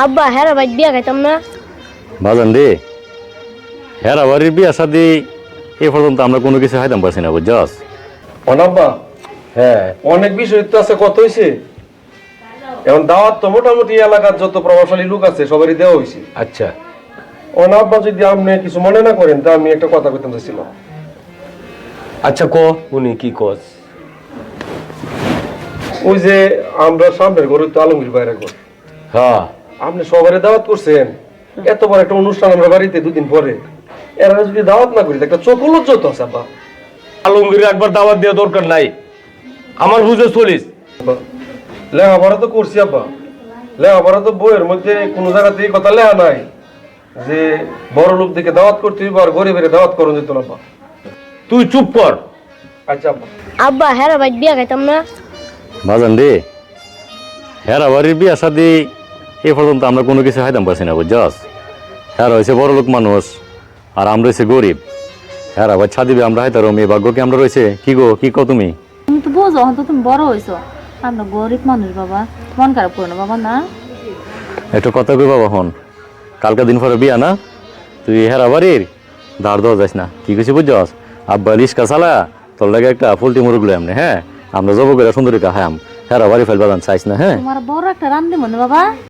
আব্বা হেরা ভাই বিয়া খাইতাম না। বাজান রে, হেরা বাড়ির বিয়া শাদি এ পর্যন্ত আমরা কোনো কিছু খাইতাম পারছি না, বুঝছস? অনাব্বা হ্যাঁ, অনেক বিষয় তো আছে, কত হয়েছে এখন দাওয়াত তো মোটামুটি এলাকার যত প্রভাবশালী লোক আছে সবারই দেওয়া হয়েছে। আচ্ছা। অনাব্বা যদি আপনি কিছু মনে না করেন তা আমি একটা কথা কইতে চাইছিলাম। আচ্ছা ক উনি কি কস? ওই যে আমরা সামনের ঘরে তো আলমগীর বাইরের ঘর, হ্যাঁ, আপনি সবারই দাওয়াত করছেন, এত বড় একটা অনুষ্ঠান আমরা বাড়িতে দুদিন পরে, এরা যদি দাওয়াত না করি একটা চোখ লজ্জা তো আছে আব্বা। আলমগীর একবার দাওয়াত দেওয়া দরকার নাই, আমার বুঝে চলিস। লেখাপড়া তো করছি আব্বা, লেখাপড়া তো বইয়ের মধ্যে কোনো জায়গাতে এই কথা লেখা নাই যে বড় লোক দিকে দাওয়াত করতে হইব আর গরিবের দাওয়াত করুন যেত না আব্বা। তুই চুপ কর। আচ্ছা আব্বা। আব্বা হেরা ভাই বিয়া খাইতাম না। বাজান রে, হেরা বাড়ির বিয়া শাদি এ পর্যন্ত আমরা কোনো কিছু খাইতাম পারছি না, বুঝছস? হেরা হয়েছে বড় লোক মানুষ আর আমরা হয়েছে গরিব। হেরা ভাই ছাদিবে আমরা হাইতারো, মেয়ে ভাগ্য কি আমরা রয়েছে? কি গো, কি কো তুমি? তুমি তো বোঝো হয়তো তুমি বড় হয়েছো, আমরা গরিব মানুষ বাবা, মন খারাপ করো না বাবা না। একটু কথা কই বাবা, হন কালকা দিন পরে বিয়া না, তুই হেরা বাড়ির ধার দেওয়া যাস না, কি কিছু বুঝছস? আব্বা রিস্কা চালা তোর লাগে একটা পোল্ট্রি মুরগ লই আমনে, হ্যাঁ আমরা জব করে সুন্দরী খাইয়াম, হেরা বাড়ি ফেলবাদান চাইস না, হ্যাঁ? তোমার বড় একটা রান্ধি মনে বাবা।